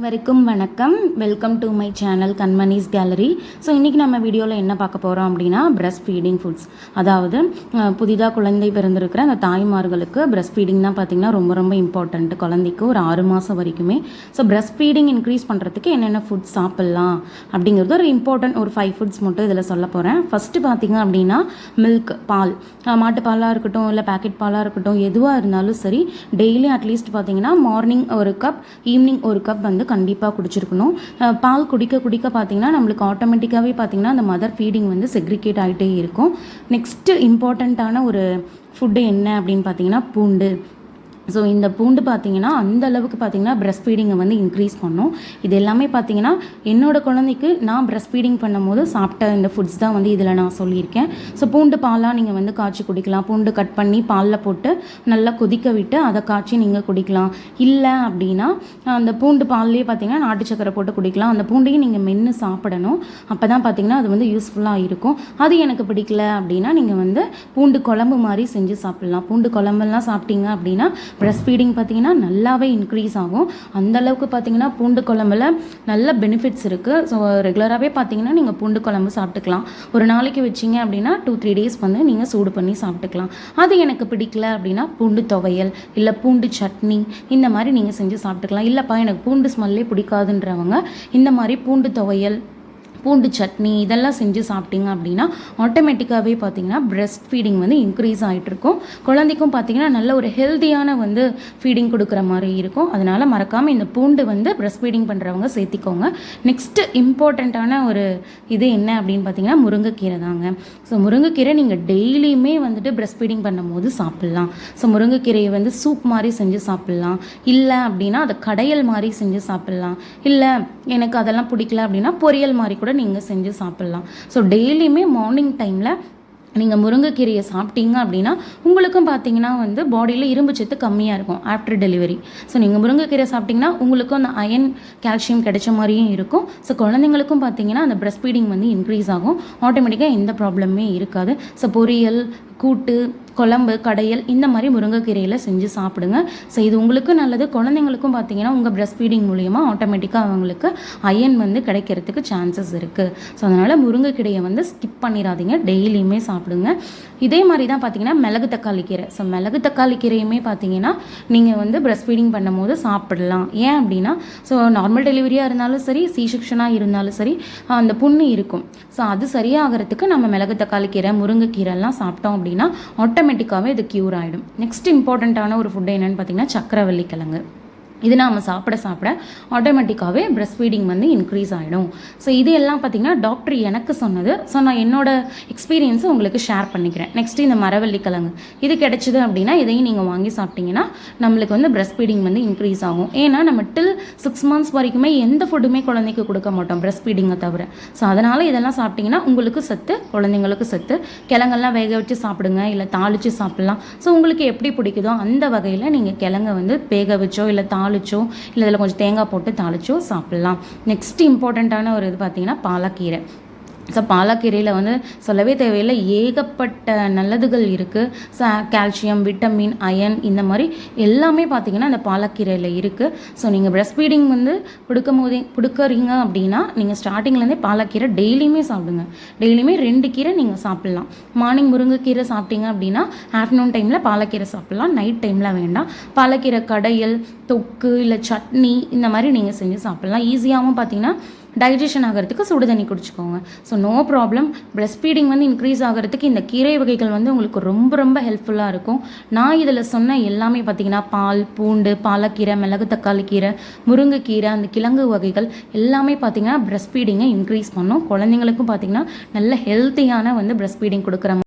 வரைக்கும் வணக்கம். Welcome to my channel Kanmani's gallery. So இன்றைக்கி நம்ம வீடியோவில் என்ன பார்க்க போகிறோம் அப்படின்னா பிரஸ்ட் ஃபீடிங் ஃபுட்ஸ். அதாவது புதிதாக குழந்தை பிறந்திருக்கிற அந்த தாய்மார்களுக்கு பிரஸ்ட் ஃபீடிங் தான் பார்த்திங்கன்னா ரொம்ப ரொம்ப இம்பார்ட்டண்ட். குழந்தைக்கு ஒரு 6 மாதம் வரைக்குமே. ஸோ பிரஸ்ட் ஃபீடிங் இன்க்ரீஸ் பண்ணுறதுக்கு என்னென்ன ஃபுட்ஸ் சாப்பிட்லாம் அப்படிங்கிறது ஒரு இம்பார்ட்டன்ட் ஒரு 5 ஃபுட்ஸ் மட்டும் இதில் சொல்ல போகிறேன். ஃபஸ்ட்டு பார்த்திங்க அப்படின்னா மில்க், பால், மாட்டுப்பாலாக இருக்கட்டும் இல்லை பேக்கெட் பாலாக இருக்கட்டும், எதுவாக இருந்தாலும் சரி டெய்லி அட்லீஸ்ட் பார்த்திங்கன்னா மார்னிங் ஒரு கப், ஈவினிங் ஒரு கப் வந்து கண்டிப்பாக குடிச்சிருக்கணும். பால் குடிக்க பார்த்திங்கன்னா நம்மளுக்கு ஆட்டோமேட்டிக்காகவே பார்த்திங்கன்னா அந்த மதர் ஃபீடிங் வந்து செக்ரிகேட் ஆகிட்டே இருக்கும். நெக்ஸ்ட்டு இம்பார்ட்டண்ட்டான ஒரு ஃபுட்டு என்ன அப்படின்னு பார்த்திங்கன்னா பூண்டு. ஸோ இந்த பூண்டு பார்த்திங்கன்னா அந்த அளவுக்கு பார்த்திங்கன்னா பிரஸ்ட் ஃபீடிங்கை வந்து இன்க்ரீஸ் பண்ணும். இது எல்லாமே பார்த்திங்கன்னா என்னோடய குழந்தைக்கு நான் பிரஸ்ட் ஃபீடிங் பண்ணும்போது சாப்பிட்ட இந்த ஃபுட்ஸ் தான் வந்து இதில் நான் சொல்லியிருக்கேன். ஸோ பூண்டு பாலாக நீங்கள் வந்து காய்ச்சி குடிக்கலாம். பூண்டு கட் பண்ணி பாலில் போட்டு நல்லா கொதிக்க விட்டு அதை காய்ச்சி நீங்கள் குடிக்கலாம். இல்லை அப்படின்னா அந்த பூண்டு பால்லேயே பார்த்திங்கன்னா நாட்டு சக்கரை போட்டு குடிக்கலாம். அந்த பூண்டையும் நீங்கள் மென்று சாப்பிடணும். அப்போ தான் பார்த்திங்கன்னா அது வந்து யூஸ்ஃபுல்லாக இருக்கும். அது எனக்கு பிடிக்கல அப்படின்னா நீங்கள் வந்து பூண்டு குழம்பு மாதிரி செஞ்சு சாப்பிட்லாம். பூண்டு குழம்பெல்லாம் சாப்பிட்டீங்க அப்படின்னா பிரஸ்ட் ஃபீடிங் பார்த்திங்கன்னா நல்லாவே இன்க்ரீஸ் ஆகும். அந்தளவுக்கு பார்த்திங்கன்னா பூண்டு குழம்புல நல்ல பெனிஃபிட்ஸ் இருக்குது. ஸோ ரெகுலராகவே பார்த்திங்கன்னா நீங்கள் பூண்டு குழம்பு சாப்பிட்டுக்கலாம். ஒரு நாளைக்கு வச்சிங்க அப்படின்னா 2-3 டேஸ் வந்து நீங்கள் சூடு பண்ணி சாப்பிட்டுக்கலாம். அது எனக்கு பிடிக்கல அப்படின்னா பூண்டு துவையல் இல்லை பூண்டு சட்னி இந்த மாதிரி நீங்கள் செஞ்சு சாப்பிட்டுக்கலாம். இல்லைப்பா எனக்கு பூண்டு ஸ்மெல்லே பிடிக்காதுன்றவங்க இந்த மாதிரி பூண்டு துவையல், பூண்டு சட்னி இதெல்லாம் செஞ்சு சாப்பிட்டீங்க அப்படின்னா ஆட்டோமேட்டிக்காகவே பார்த்திங்கன்னா பிரஸ்ட் ஃபீடிங் வந்து இன்க்ரீஸ் ஆகிட்ருக்கும். குழந்தைக்கும் பார்த்திங்கன்னா நல்ல ஒரு ஹெல்த்தியான வந்து ஃபீடிங் கொடுக்குற மாதிரி இருக்கும். அதனால் மறக்காமல் இந்த பூண்டு வந்து பிரஸ்ட் ஃபீடிங் பண்ணுறவங்க சேர்த்திக்கோங்க. நெக்ஸ்ட்டு இம்பார்ட்டண்ட்டான ஒரு இது என்ன அப்படின்னு பார்த்திங்கன்னா முருங்கைக்கீரை தாங்க. ஸோ முருங்கைக்கீரை நீங்கள் டெய்லியுமே வந்துட்டு பிரஸ்ட் ஃபீடிங் பண்ணும்போது சாப்பிட்லாம். ஸோ முருங்கைக்கீரையை வந்து சூப் மாதிரி செஞ்சு சாப்பிட்லாம். இல்லை அப்படின்னா அதை கடையல் மாதிரி செஞ்சு சாப்பிட்லாம். இல்லை எனக்கு அதெல்லாம் பிடிக்கல அப்படின்னா பொரியல் மாதிரி கூட நீங்கள் செஞ்சு சாப்பிட்லாம். ஸோ டெய்லியுமே மார்னிங் டைமில் நீங்கள் முருங்கைக்கீரையை சாப்பிட்டீங்க அப்படின்னா உங்களுக்கும் பார்த்தீங்கன்னா வந்து பாடியில் இரும்பு சத்து கம்மியாக இருக்கும் ஆஃப்டர் டெலிவரி. ஸோ நீங்கள் முருங்கைக்கீரை சாப்பிட்டிங்கன்னா உங்களுக்கும் அந்த அயன், கால்சியம் கிடைச்ச மாதிரியும் இருக்கும். ஸோ குழந்தைங்களுக்கும் பார்த்தீங்கன்னா அந்த பிரஸ்ட் ஃபீடிங் வந்து இன்க்ரீஸ் ஆகும். ஆட்டோமேட்டிக்காக எந்த ப்ராப்ளமே இருக்காது. ஸோ பொரியல், கூட்டு, குழம்பு, கடையல் இந்த மாதிரி முருங்கைக்கீரையில் செஞ்சு சாப்பிடுங்க. ஸோ இது உங்களுக்கும் நல்லது. குழந்தைங்களுக்கும் பார்த்தீங்கன்னா உங்கள் பிரஸ்ட் ஃபீடிங் மூலியமாக ஆட்டோமேட்டிக்காக அவங்களுக்கு அயன் வந்து கிடைக்கிறதுக்கு சான்சஸ் இருக்குது. ஸோ அதனால் முருங்கைக்கீரையை வந்து ஸ்கிப் பண்ணிடாதீங்க, டெய்லியுமே சாப்பிடுங்க. இதே மாதிரி தான் பார்த்தீங்கன்னா மிளகு தக்காளி கீரை. ஸோ மிளகு தக்காளி கீரையுமே பார்த்தீங்கன்னா நீங்கள் வந்து பிரஸ்ட் ஃபீடிங் பண்ணும்போது சாப்பிடலாம். ஏன் அப்படின்னா ஸோ நார்மல் டெலிவரியாக இருந்தாலும் சரி, சி செக்ஷனாக இருந்தாலும் சரி, அந்த புண்ணு இருக்கும். ஸோ அது சரியாகிறதுக்கு நம்ம மிளகு தக்காளி கீரை, முருங்கைக்கீரைலாம் சாப்பிட்டோம் அப்படின்னா ஆட்டோமேட்டிக்காகவே இது க்யூர் ஆகிடும். நெக்ஸ்ட் இம்பார்ட்டண்ட்டான ஒரு ஃபுட்டு என்னென்னு பார்த்தீங்கன்னா சக்கரவள்ளி கிழங்கு. இது நம்ம சாப்பிட ஆட்டோமேட்டிக்காகவே பிரஸ்ட் ஃபீடிங் வந்து இன்க்ரீஸ் ஆகிடும். ஸோ இது எல்லாம் பார்த்திங்கன்னா டாக்டர் எனக்கு சொன்னது. ஸோ நான் என்னோட எக்ஸ்பீரியன்ஸை உங்களுக்கு ஷேர் பண்ணிக்கிறேன். நெக்ஸ்ட்டு இந்த மரவள்ளி கிழங்கு இது கிடைச்சிது அப்படின்னா இதையும் நீங்கள் வாங்கி சாப்பிட்டிங்கன்னா நம்மளுக்கு வந்து பிரஸ்ட் ஃபீடிங் வந்து இன்க்ரீஸ் ஆகும். ஏன்னா நம்ம டில் 6 months வரைக்குமே எந்த ஃபுட்டுமே குழந்தைக்கு கொடுக்க மாட்டோம் பிரஸ்ட் ஃபீடிங்கை தவிர. ஸோ அதனால் இதெல்லாம் சாப்பிட்டிங்கன்னா உங்களுக்கு சத்து, குழந்தைங்களுக்கு சத்து. கிழங்கெல்லாம் வேக வச்சு சாப்பிடுங்க, இல்லை தாளித்து சாப்பிட்லாம். ஸோ உங்களுக்கு எப்படி பிடிக்குதோ அந்த வகையில் நீங்கள் கிழங்கை வந்து வேக வச்சோ இல்லை தாளிச்சோ இல்லை இதில் கொஞ்சம் தேங்காய் போட்டு தாளிச்சோ சாப்பிட்லாம். நெக்ஸ்ட் இம்பார்ட்டண்ட்டான ஒரு இது பார்த்திங்கன்னா பாலக்கீரை. ஸோ பாலக்கீரையில் வந்து சொல்லவே தேவையில்லை, ஏகப்பட்ட நல்லதுகள் இருக்குது. ஸோ கால்சியம், விட்டமின், அயன் இந்த மாதிரி எல்லாமே பார்த்திங்கன்னா அந்த பாலக்கீரையில் இருக்குது. ஸோ நீங்கள் பிரஸ்ட் ஃபீடிங் வந்து கொடுக்குறீங்க அப்படின்னா நீங்கள் ஸ்டார்டிங்லேருந்தே பாலக்கீரை டெய்லியுமே சாப்பிடுங்க. டெய்லியுமே 2 கீரை நீங்கள் சாப்பிட்லாம். மார்னிங் முருங்கைக்கீரை சாப்பிட்டீங்க அப்படின்னா ஆஃப்டர்நூன் டைமில் பாலக்கீரை சாப்பிட்லாம், நைட் டைமில் வேண்டாம். பாலக்கீரை கடையல், தொக்கு இல்லை சட்னி இந்த மாதிரி நீங்கள் செஞ்சு சாப்பிட்லாம். ஈஸியாகவும் பார்த்திங்கன்னா டைஜஷன் ஆகிறதுக்கு சுடு தண்ணி குடிச்சிக்கோங்க. So no problem. Breast feeding வந்து இன்க்ரீஸ் ஆகிறதுக்கு இந்த கீரை வகைகள் வந்து உங்களுக்கு ரொம்ப ரொம்ப ஹெல்ப்ஃபுல்லாக இருக்கும். நான் இதில் சொன்ன எல்லாமே பார்த்திங்கன்னா பால், பூண்டு, பாலக்கீரை, மிளகு தக்காளி கீரை, முருங்கைக்கீரை, அந்த கிழங்கு வகைகள் எல்லாமே பார்த்திங்கன்னா பிரஸ்ட் ஃபீடிங்கை இன்க்ரீஸ் பண்ணும். குழந்தைங்களுக்கும் பார்த்திங்கன்னா நல்ல ஹெல்த்தியான வந்து பிரஸ்ட் ஃபீடிங் கொடுக்குற